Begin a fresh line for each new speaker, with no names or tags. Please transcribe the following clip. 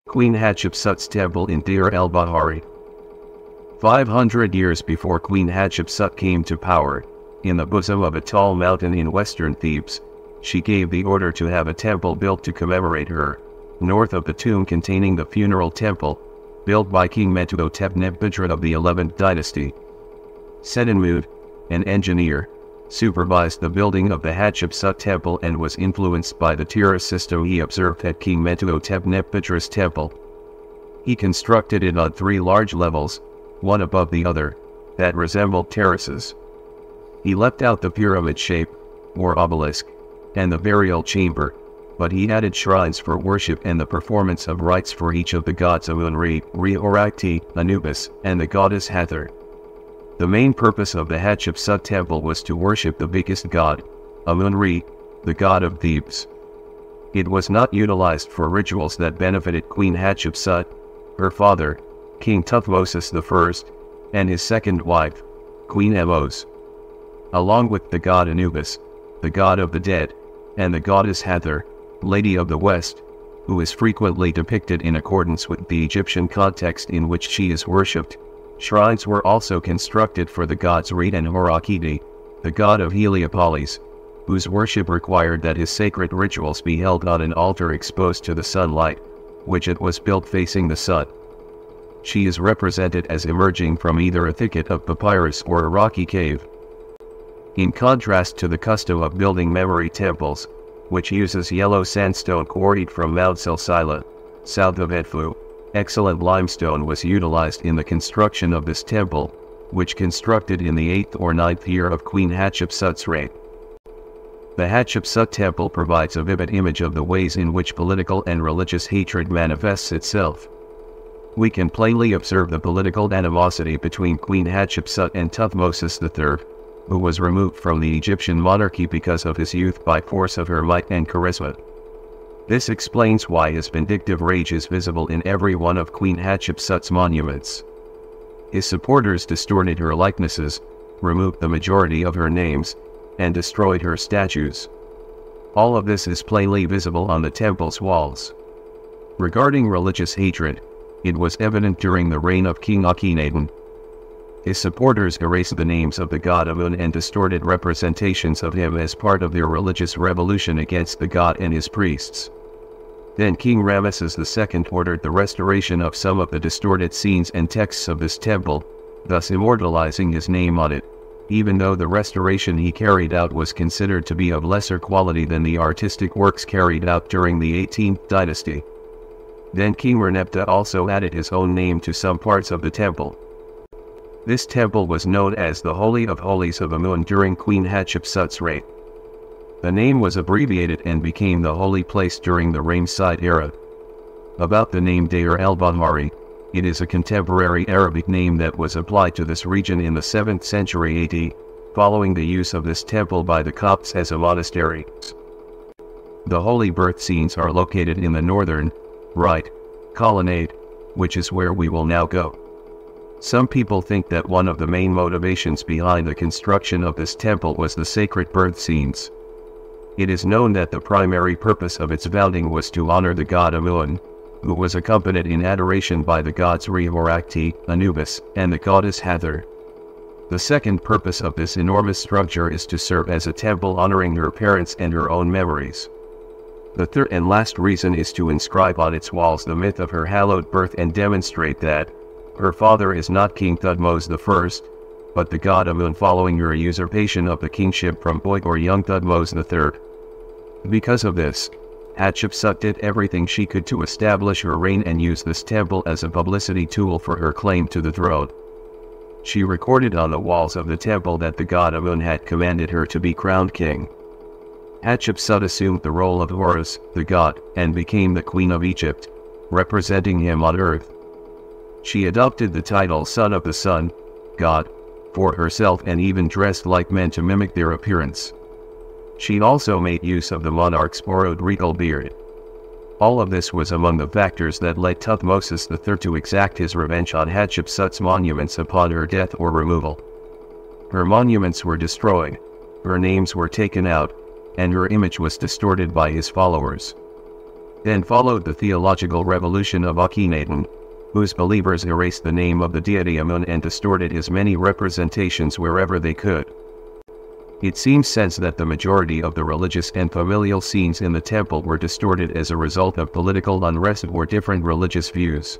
Queen Hatshepsut's temple in Deir El Bahari. 500 years before Queen Hatshepsut came to power, in the bosom of a tall mountain in western Thebes, she gave the order to have a temple built to commemorate her, north of the tomb containing the funeral temple, built by King Mentuhotep of the 11th dynasty. Senenmut, an engineer, supervised the building of the Hatshepsut temple and was influenced by the tiara system he observed at King Mentuhotep temple. He constructed it on 3 large levels, one above the other, that resembled terraces. He left out the pyramid shape, or obelisk, and the burial chamber, but he added shrines for worship and the performance of rites for each of the gods Amun-Re, Re-Orakti, Anubis, and the goddess Hathor. The main purpose of the Hatshepsut temple was to worship the biggest god, Amun-Re, the god of Thebes. It was not utilized for rituals that benefited Queen Hatshepsut, her father, King Thutmose I, and his second wife, Queen Emos. Along with the god Anubis, the god of the dead, and the goddess Hathor, Lady of the West, who is frequently depicted in accordance with the Egyptian context in which she is worshipped, shrines were also constructed for the gods Re and Horakiti, the god of Heliopolis, whose worship required that his sacred rituals be held on an altar exposed to the sunlight, which it was built facing the sun. She is represented as emerging from either a thicket of papyrus or a rocky cave. In contrast to the custom of building memory temples, which uses yellow sandstone quarried from Mount Silsila, south of Edfu, excellent limestone was utilized in the construction of this temple, which constructed in the 8th or 9th year of Queen Hatshepsut's reign. The Hatshepsut temple provides a vivid image of the ways in which political and religious hatred manifests itself. We can plainly observe the political animosity between Queen Hatshepsut and Thutmose III, who was removed from the Egyptian monarchy because of his youth by force of her might and charisma. This explains why his vindictive rage is visible in every one of Queen Hatshepsut's monuments. His supporters distorted her likenesses, removed the majority of her names, and destroyed her statues. All of this is plainly visible on the temple's walls. Regarding religious hatred, it was evident during the reign of King Akhenaten. His supporters erased the names of the god Amun and distorted representations of him as part of their religious revolution against the god and his priests. Then King Ramesses II ordered the restoration of some of the distorted scenes and texts of this temple, thus immortalizing his name on it, even though the restoration he carried out was considered to be of lesser quality than the artistic works carried out during the 18th dynasty. Then King Merneptah also added his own name to some parts of the temple. This temple was known as the Holy of Holies of Amun during Queen Hatshepsut's reign. The name was abbreviated and became the holy place during the Ramesside era. About the name Deir El Bahari, it is a contemporary Arabic name that was applied to this region in the 7th century AD, following the use of this temple by the Copts as a monastery. The holy birth scenes are located in the northern, right, colonnade, which is where we will now go. Some people think that one of the main motivations behind the construction of this temple was the sacred birth scenes. It is known that the primary purpose of its founding was to honor the god Amun, who was accompanied in adoration by the gods Re-Orakti, Anubis, and the goddess Hathor. The second purpose of this enormous structure is to serve as a temple honoring her parents and her own memories. The third and last reason is to inscribe on its walls the myth of her hallowed birth and demonstrate that her father is not King Thutmose I, but the god Amun following her usurpation of the kingship from boy or young Thutmose III. Because of this, Hatshepsut did everything she could to establish her reign and use this temple as a publicity tool for her claim to the throne. She recorded on the walls of the temple that the god Amun had commanded her to be crowned king. Hatshepsut assumed the role of Horus, the god, and became the queen of Egypt, representing him on earth. She adopted the title Son of the Sun, God, for herself and even dressed like men to mimic their appearance. She also made use of the monarch's borrowed regal beard. All of this was among the factors that led Thutmose III to exact his revenge on Hatshepsut's monuments upon her death or removal. Her monuments were destroyed, her names were taken out, and her image was distorted by his followers. Then followed the theological revolution of Akhenaten, whose believers erased the name of the deity Amun and distorted his many representations wherever they could. It seems sense that the majority of the religious and familial scenes in the temple were distorted as a result of political unrest or different religious views.